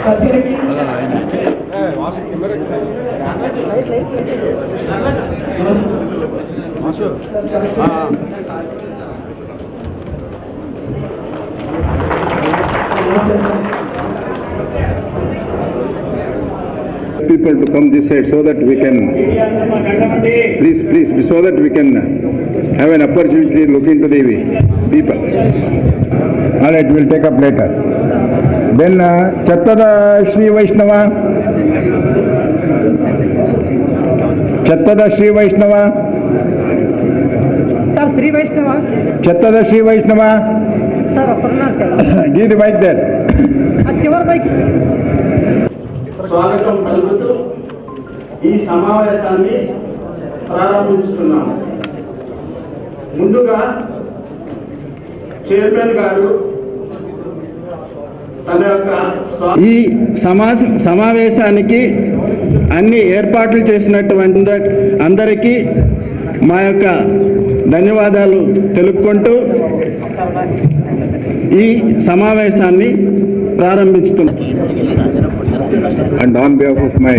సభ్యులకి people to come this side so that we can please so that we can have an opportunity to look into the people. All right, we'll take up later. Then Chattada Shri Vaishnava. Chattada Shri Vaishnava. Sir, Shri Vaishnava. Chattada Shri Vaishnava. Sir, Aparna sir. Give the mic there. Chivar mic. స్వాగతం పలుకుతూ ఈ సమావేశాన్ని ప్రారంభించుకున్నాము. ముందుగా chairman గారు తన యొక్క ఈ సమావేశానికి అన్ని ఏర్పాట్లు చేసినటువంటి అందరికీ మా యొక్క ధన్యవాదాలు తెలుపుకుంటూ ఈ సమావేశాన్ని ప్రారంభిస్తున్నాం. And on behalf of my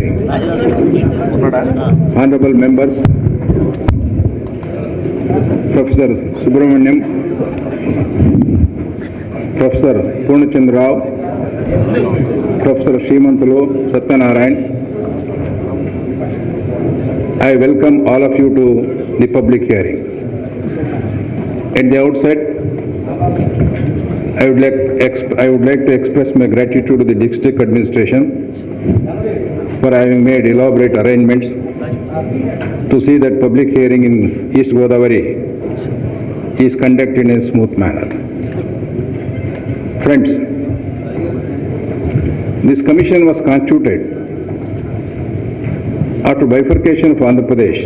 honorable members, Professor Subramaniam, Professor Purnachandra Rao, Professor Srimantulu Satyanarayan, I welcome all of you to the public hearing. At the outset, I would like to express my gratitude to the district administration for having made elaborate arrangements to see that public hearing in East Godavari is conducted in a smooth manner. Friends, this commission was constituted after bifurcation of Andhra Pradesh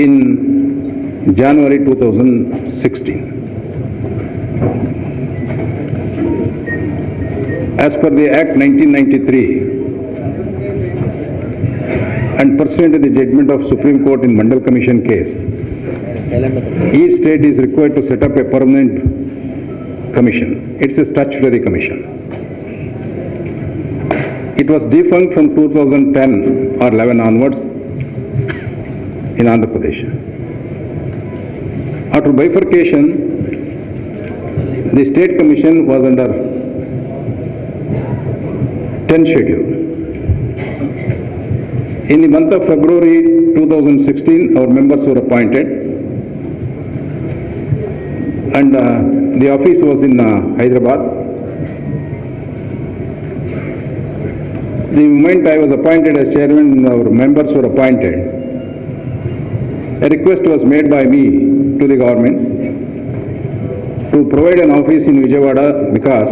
in January 2016. As per the Act 1993 and pursuant to the judgment of Supreme Court in Mandal Commission case, each state is required to set up a permanent commission. It's a statutory commission. It was defunct from 2010 or 11 onwards in Andhra Pradesh. After bifurcation, the state commission was under 10th schedule. In the month of February 2016, our members were appointed, and the office was in Hyderabad. The moment I was appointed as chairman, our members were appointed. A request was made by me to the government to provide an office in Vijayawada because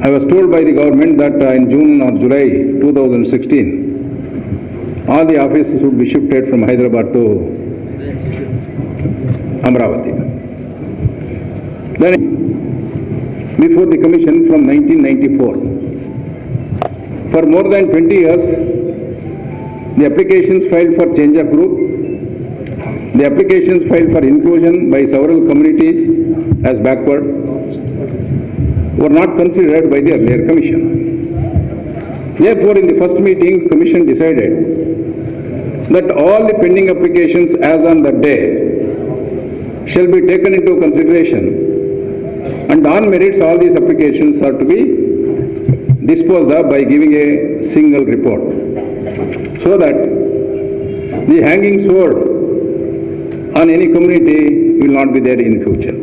I was told by the government that in June or July 2016 all the offices would be shifted from Hyderabad to Amravati. Then before the commission from 1994, for more than 20 years the applications filed for change of group, the applications filed for inclusion by several communities as backward were not considered by the earlier commission. Therefore, in the first meeting, the commission decided that all the pending applications as on that day shall be taken into consideration, and on merits all these applications are to be disposed of by giving a single report, so that the hanging sword on any community will not be there in future.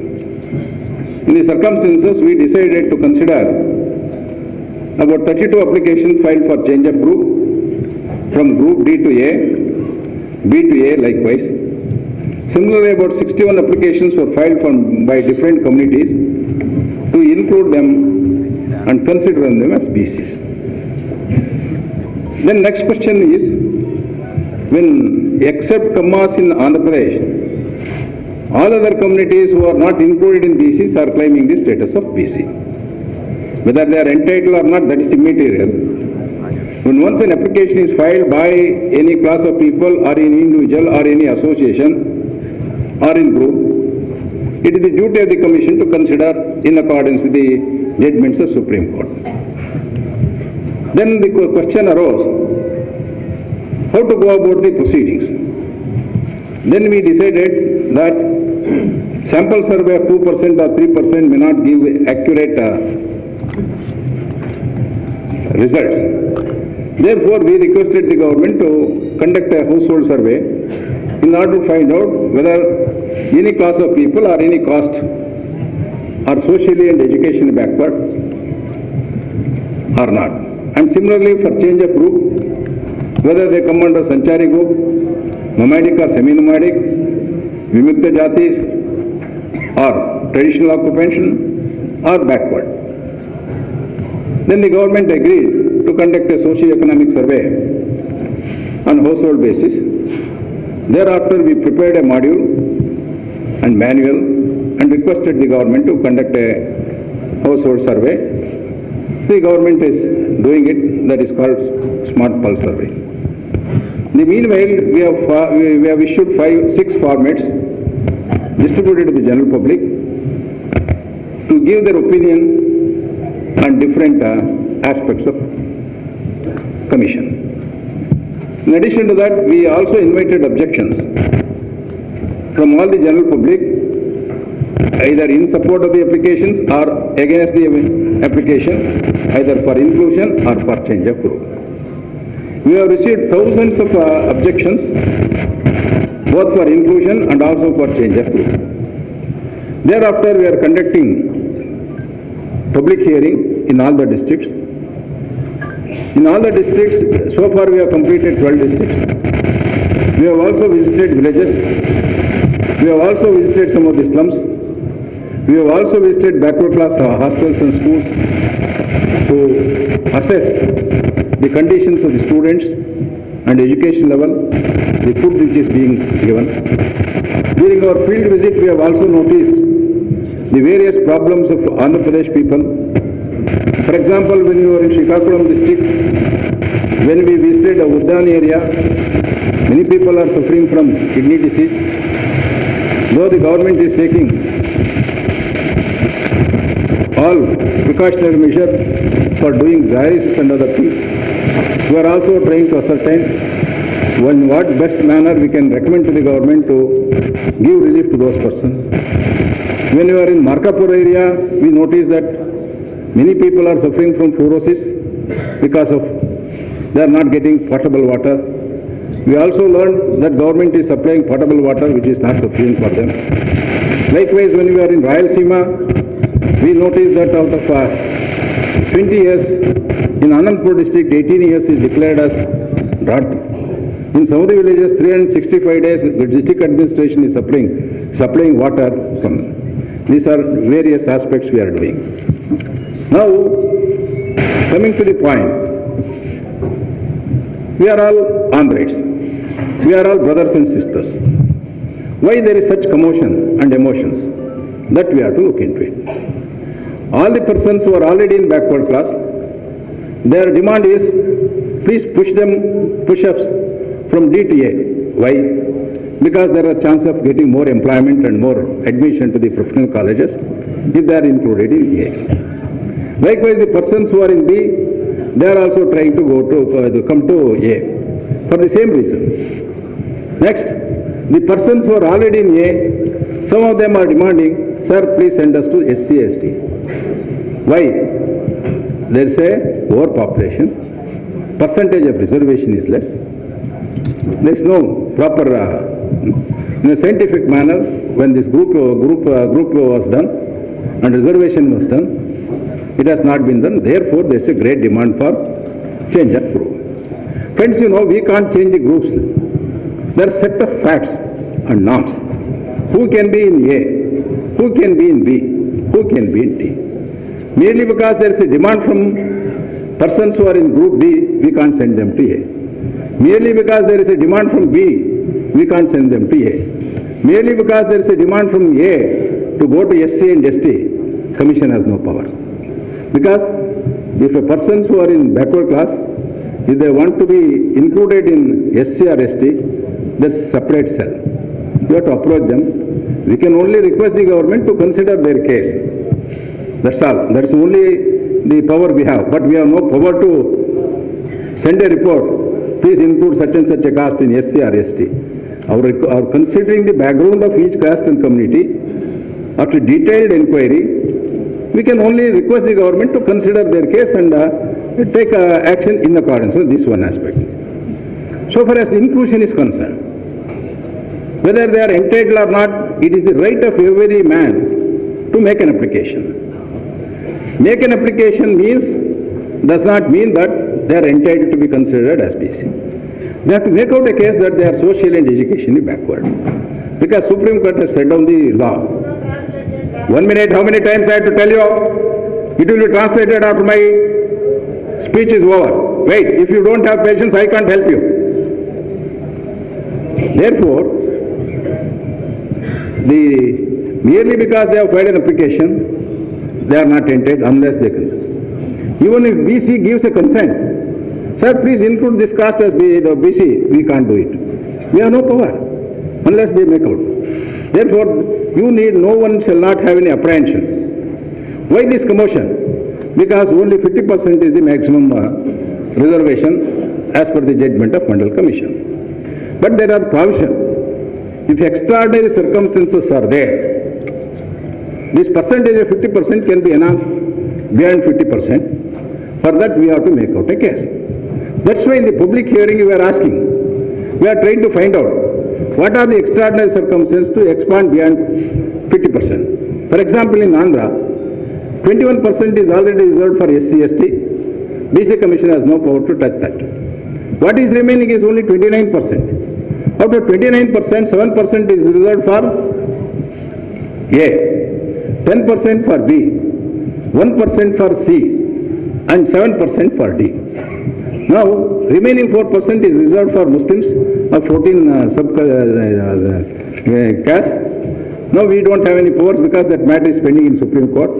In the circumstances, we decided to consider about 32 applications filed for change of group from group D to A, B to A likewise. Similarly, about 61 applications were filed by different communities to include them and consider them as BCs. Then next question is, when except Kammas in Andhra Pradesh, all other communities who are not included in BCs are claiming the status of BC. Whether they are entitled or not, that is immaterial. When once an application is filed by any class of people or any individual or any association or in group, It is the duty of the Commission to consider in accordance with the judgments of Supreme Court. Then the question arose, how to go about the proceedings. Then we decided that sample survey of 2% or 3% may not give accurate results. Therefore, we requested the government to conduct a household survey in order to find out whether any class of people or any caste are socially and educationally backward or not. And similarly, for change of group, whether they come under Sanchari group, nomadic or semi-nomadic, Vimukta Jatis, or traditional occupation, or backward. Then the government agreed to conduct a socio-economic survey on household basis. Thereafter, we prepared a module and manual and requested the government to conduct a household survey. The government is doing it, that is called Smart Pulse Survey. In the meanwhile, we have issued 6 formats distributed to the general public to give their opinion on different aspects of commission. In addition to that, we also invited objections from all the general public, either in support of the applications or against the application, either for inclusion or for change of group. We have received thousands of objections, both for inclusion and also for change of group. Thereafter, we are conducting public hearing in all the districts. In all the districts, so far we have completed 12 districts. We have also visited villages. We have also visited some of the slums. We have also visited backward class hostels and schools to assess the conditions of the students and education level, the food which is being given. During our field visit, we have also noticed the various problems of Andhra Pradesh people. For example, when we were in Srikakulam district, when we visited a Uddan area, many people are suffering from kidney disease. Though the government is taking all precautionary measures for doing dialysis and other things, we are also trying to ascertain in what best manner we can recommend to the government to give relief to those persons. When we were in Markapur area, we noticed that many people are suffering from fluorosis because of they are not getting potable water. We also learned that government is supplying potable water which is not sufficient for them. Likewise, when we are in Rayalaseema, we noticed that out of 20 years, in Anandpur district, 18 years is declared as drought. In some of the villages, 365 days, the district administration is supplying water from. These are various aspects we are doing. Now, coming to the point, we are all Andhrites. We are all brothers and sisters. Why there is such commotion and emotions? That we have to look into it. All the persons who are already in backward class, their demand is, please push-ups from D to A. Why? Because there are chance of getting more employment and more admission to the professional colleges if they are included in A. Likewise, the persons who are in B, they are also trying to come to A for the same reason. Next, the persons who are already in A, some of them are demanding, sir, please send us to SC, ST. Why? There is a overpopulation, percentage of reservation is less. There is no proper, in a scientific manner, when this group was done and reservation was done, it has not been done. Therefore, there is a great demand for change of group. Friends, you know, we can't change the groups. There are set of facts and norms. Who can be in A? Who can be in B? Who can be in D? Merely because there is a demand from persons who are in group B, we can't send them to A. Merely because there is a demand from B, we can't send them to A. Merely because there is a demand from A to go to SC and ST, Commission has no power. Because if a persons who are in backward class, if they want to be included in SC or ST, that's a separate cell. You have to approach them. We can only request the government to consider their case. That's all. That's only the power we have. But we have no power to send a report. Please include such and such a caste in SC or ST. Our considering the background of each caste and community, after detailed inquiry, we can only request the government to consider their case and take action in accordance with this one aspect. So far as inclusion is concerned, whether they are entitled or not, it is the right of every man to make an application. Make an application does not mean that they are entitled to be considered as BC. They have to make out a case that they are socially and educationally backward. Because Supreme Court has set down the law. 1 minute, how many times I have to tell you? It will be translated after my speech is over. Wait, if you don't have patience, I can't help you. Therefore, merely because they have filed an application, they are not entitled unless they consent. Even if BC gives a consent, sir, please include this caste as BC, we can't do it. We have no power unless they make out. Therefore, no one shall not have any apprehension. Why this commotion? Because only 50% is the maximum reservation as per the judgment of Mandal Commission. But there are provisions. If extraordinary circumstances are there, this percentage of 50% can be enhanced beyond 50%. For that we have to make out a case. That's why in the public hearing we are asking, we are trying to find out what are the extraordinary circumstances to expand beyond 50%. For example, in Andhra, 21% is already reserved for SC/ST. BC Commission has no power to touch that. What is remaining is only 29%. Out of 29%, 7% is reserved for A, 10% for B, 1% for C, and 7% for D. Now, remaining 4% is reserved for Muslims of 14 castes. Now, we don't have any powers because that matter is pending in Supreme Court.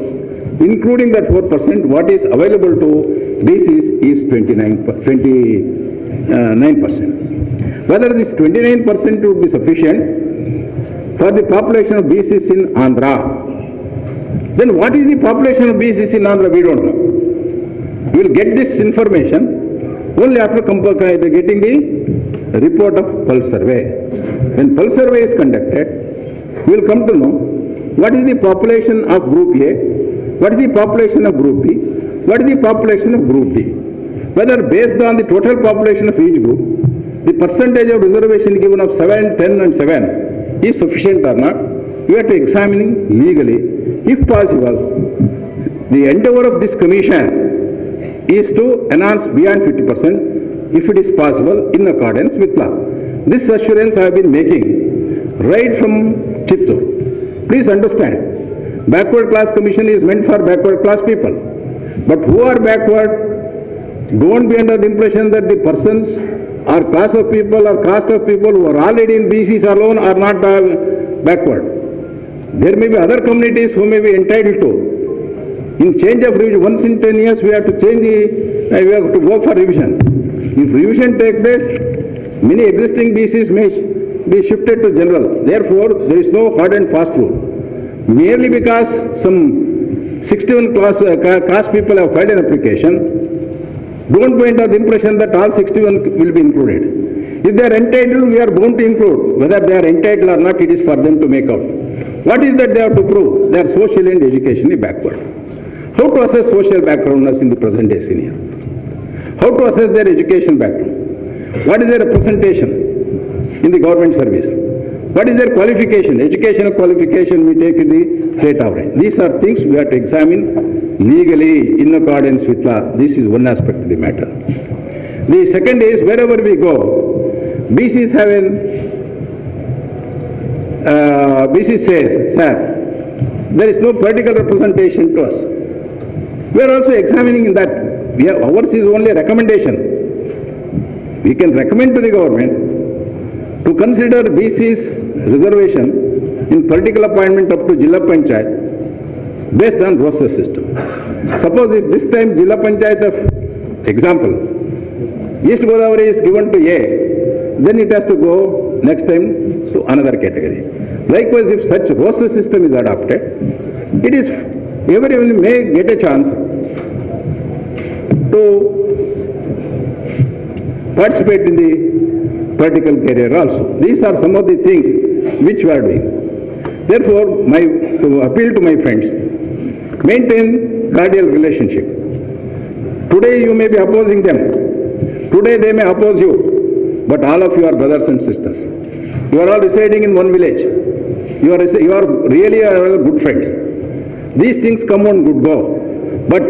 Including that 4%, what is available to BCs is 29%. Whether this 29% would be sufficient for the population of BCs in Andhra, then what is the population of BCs in Andhra? We don't know. We will get this information only after getting the report of Pulse Survey. When Pulse Survey is conducted, we will come to know what is the population of Group A, what is the population of Group B, what is the population of Group D. Whether based on the total population of each group, the percentage of reservation given of 7, 10 and 7 is sufficient or not, we have to examine legally. If possible, the endeavor of this commission is to enhance beyond 50% if it is possible in accordance with law. This assurance I have been making right from Chittoor. Please understand, backward class commission is meant for backward class people. But who are backward? Don't be under the impression that the persons or class of people or caste of people who are already in BCs alone are not backward. There may be other communities who may be entitled to. In change of revision, once in 10 years we have to change we have to go for revision. If revision takes place, many existing BCs may be shifted to general. Therefore, there is no hard and fast rule. Merely because some 61 caste people have filed an application, don't go under the impression that all 61 will be included. If they are entitled, we are bound to include. Whether they are entitled or not, it is for them to make out. What is that they have to prove? They are socially and educationally backward. How to assess social backgroundness in the present day senior? How to assess their education background? What is their representation in the government service? What is their qualification? Educational qualification we take in the state average. These are things we have to examine legally in accordance with law. This is one aspect of the matter. The second is, wherever we go, BCs have BC says, sir, there is no political representation to us. We are also examining that. Ours is only a recommendation. We can recommend to the government to consider BC's reservation in political appointment up to Jilla Panchayat based on roster system. Suppose if this time Jilla Panchayat of example, East Godavari is given to A, then it has to go next time to another category. Likewise, if such roster system is adopted, it is everyone may get a chance to participate in the political career also. These are some of the things which we are doing. Therefore, to appeal to my friends, maintain cordial relationship. Today you may be opposing them. Today they may oppose you. But all of you are brothers and sisters. You are all residing in one village. You are really good friends. These things come on good go. But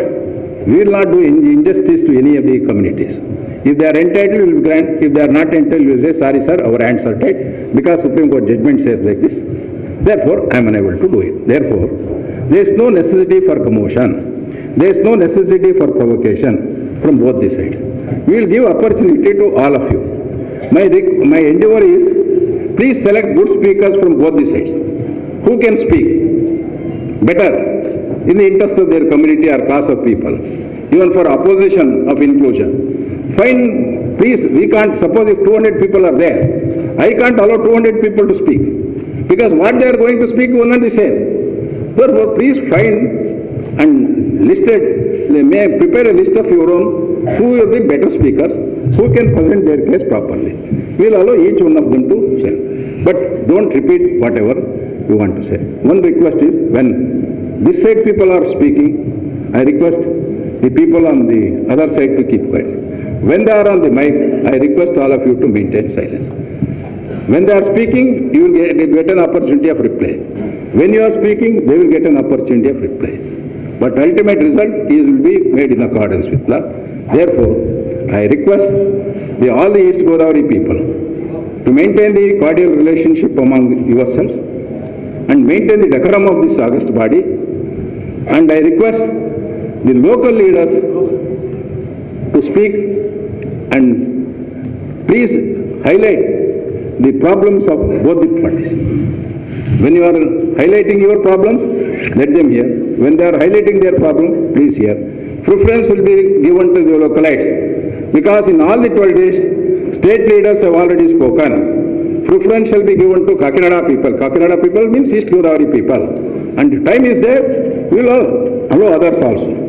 we will not do injustice to any of the communities. If they are entitled, we will grant. If they are not entitled, we will say, sorry sir, our hands are tied, because Supreme Court judgment says like this. Therefore, I am unable to do it. Therefore, there is no necessity for commotion. There is no necessity for provocation from both the sides. We will give opportunity to all of you. My endeavor is, please select good speakers from both the sides, who can speak better in the interest of their community or cause of people, even for opposition of inclusion. Fine, please, we can't, suppose if 200 people are there, I can't allow 200 people to speak, because what they are going to speak will not be the same. Therefore, please find and may prepare a list of your own, who are the better speakers, who can present their case properly. We will allow each one of them to say. But don't repeat whatever you want to say. One request is, when this side people are speaking, I request the people on the other side to keep quiet. When they are on the mic, I request all of you to maintain silence. When they are speaking, you will get an opportunity of reply. When you are speaking, they will get an opportunity of reply. But ultimate result will be made in accordance with law. Therefore, I request all the East Godavari people to maintain the cordial relationship among yourselves and maintain the decorum of this august body. And I request the local leaders to speak and please highlight the problems of both the parties. When you are highlighting your problems, let them hear. When they are highlighting their problem, please hear. Preference will be given to the localites, because in all the 12 days, state leaders have already spoken. Preference shall be given to Kakinada people. Kakinada people means East Godavari people. And time is there, we will allow others also.